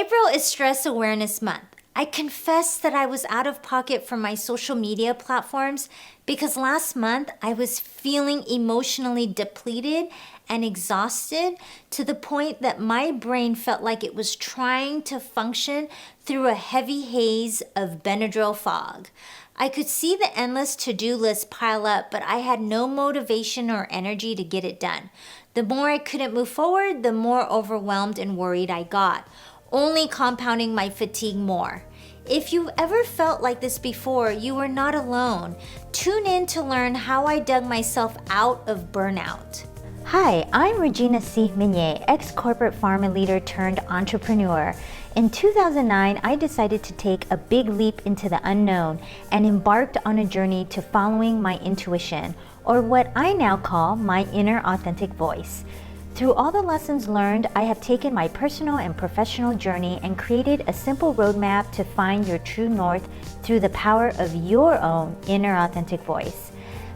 April is Stress Awareness Month. I confess that I was out of pocket from my social media platforms because last month I was feeling emotionally depleted and exhausted to the point that my brain felt like it was trying to function through a heavy haze of Benadryl fog. I could see the endless to-do list pile up, but I had no motivation or energy to get it done. The more I couldn't move forward, the more overwhelmed and worried I got, only compounding my fatigue more. If you've ever felt like this before, you are not alone. Tune in to learn how I dug myself out of burnout. Hi, I'm Regina C. Minier, ex-corporate pharma leader turned entrepreneur. In 2009, I decided to take a big leap into the unknown and embarked on a journey to following my intuition, or what I now call my inner authentic voice. Through all the lessons learned, I have taken my personal and professional journey and created a simple roadmap to find your true north through the power of your own inner authentic voice.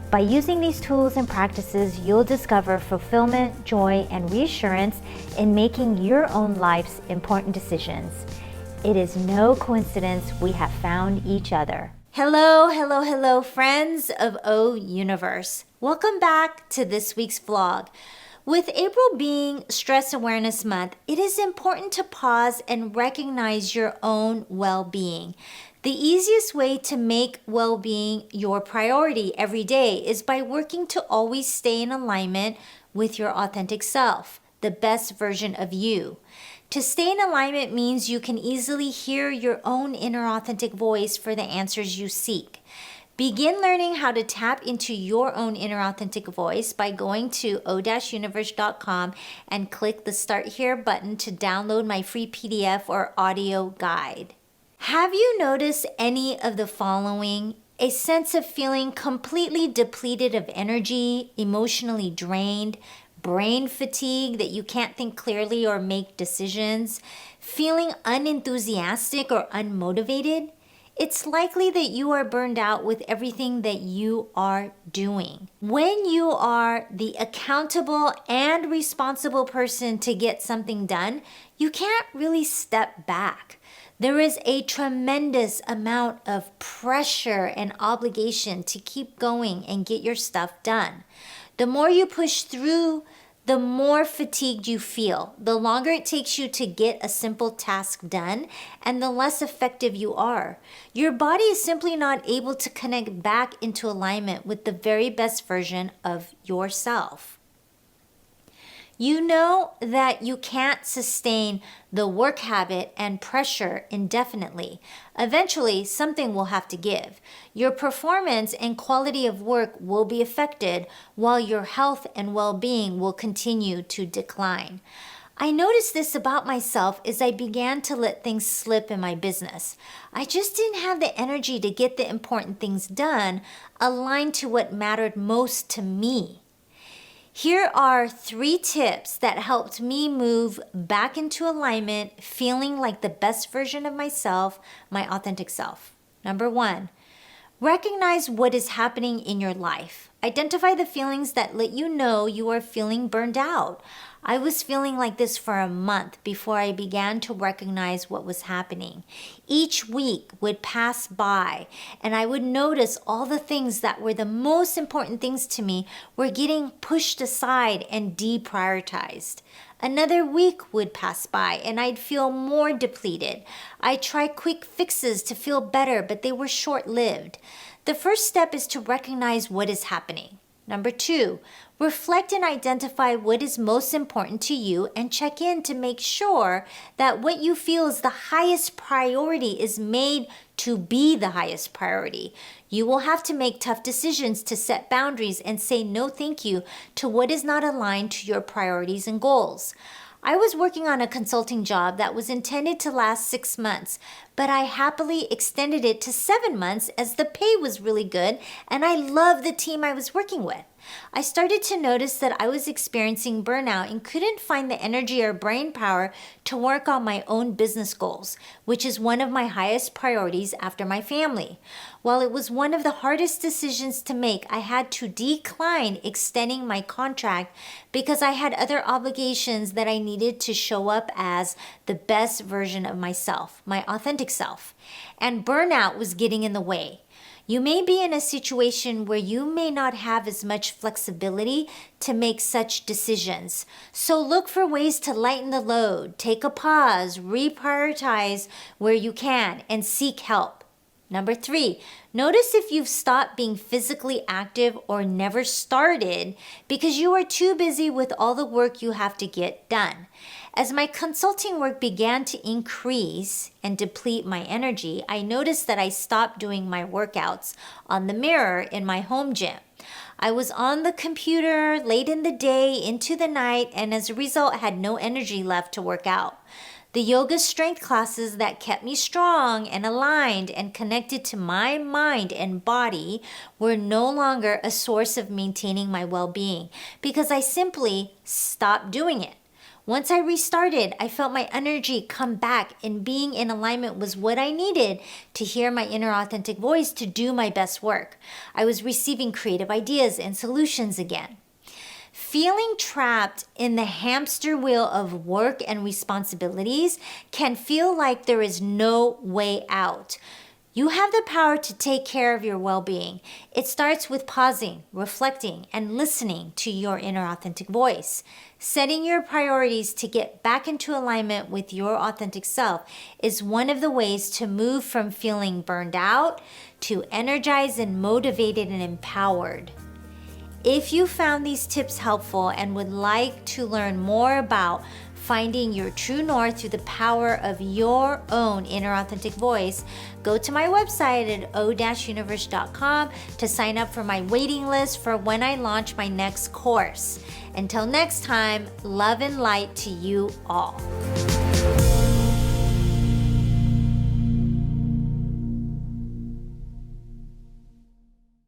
By using these tools and practices, you'll discover fulfillment, joy, and reassurance in making your own life's important decisions. It is no coincidence we have found each other. Hello, friends of O Universe. Welcome back to this week's vlog. With April being Stress Awareness Month, it is important to pause and recognize your own well-being. The easiest way to make well-being your priority every day is by working to always stay in alignment with your authentic self, the best version of you. To stay in alignment means you can easily hear your own inner authentic voice for the answers you seek. Begin learning how to tap into your own inner authentic voice by going to o-universe.com and click the Start Here button to download my free PDF or audio guide. Have you noticed any of the following? A sense of feeling completely depleted of energy, emotionally drained, brain fatigue that you can't think clearly or make decisions, feeling unenthusiastic or unmotivated? It's likely that you are burned out with everything that you are doing. When you are the accountable and responsible person to get something done, you can't really step back. There is a tremendous amount of pressure and obligation to keep going and get your stuff done. The more you push through, the more fatigued you feel, the longer it takes you to get a simple task done, and the less effective you are. Your body is simply not able to connect back into alignment with the very best version of yourself. You know that you can't sustain the work habit and pressure indefinitely. Eventually, something will have to give. Your performance and quality of work will be affected, while your health and well-being will continue to decline. I noticed this about myself as I began to let things slip in my business. I just didn't have the energy to get the important things done aligned to what mattered most to me. Here are 3 tips that helped me move back into alignment, feeling like the best version of myself, my authentic self. Number 1, recognize what is happening in your life. Identify the feelings that let you know you are feeling burned out. I was feeling like this for a month before I began to recognize what was happening. Each week would pass by and I would notice all the things that were the most important things to me were getting pushed aside and deprioritized. Another week would pass by and I'd feel more depleted. I'd try quick fixes to feel better, but they were short-lived. The first step is to recognize what is happening. Number 2, reflect and identify what is most important to you and check in to make sure that what you feel is the highest priority is made to be the highest priority. You will have to make tough decisions to set boundaries and say no thank you to what is not aligned to your priorities and goals. I was working on a consulting job that was intended to last 6 months, but I happily extended it to 7 months as the pay was really good and I loved the team I was working with. I started to notice that I was experiencing burnout and couldn't find the energy or brain power to work on my own business goals, which is one of my highest priorities after my family. While it was one of the hardest decisions to make, I had to decline extending my contract because I had other obligations that I needed to show up as the best version of myself, my authentic self. And burnout was getting in the way. You may be in a situation where you may not have as much flexibility to make such decisions. So look for ways to lighten the load, take a pause, reprioritize where you can, and seek help. Number 3, notice if you've stopped being physically active or never started because you are too busy with all the work you have to get done. As my consulting work began to increase and deplete my energy, I noticed that I stopped doing my workouts on the mirror in my home gym. I was on the computer late in the day into the night, and as a result had no energy left to work out. The yoga strength classes that kept me strong and aligned and connected to my mind and body were no longer a source of maintaining my well-being because I simply stopped doing it. Once I restarted, I felt my energy come back, and being in alignment was what I needed to hear my inner authentic voice to do my best work. I was receiving creative ideas and solutions again. Feeling trapped in the hamster wheel of work and responsibilities can feel like there is no way out. You have the power to take care of your well-being. It starts with pausing, reflecting, and listening to your inner authentic voice. Setting your priorities to get back into alignment with your authentic self is one of the ways to move from feeling burned out to energized and motivated and empowered. If you found these tips helpful and would like to learn more about finding your true north through the power of your own inner authentic voice, go to my website at o-universe.com to sign up for my waiting list for when I launch my next course. Until next time, love and light to you all.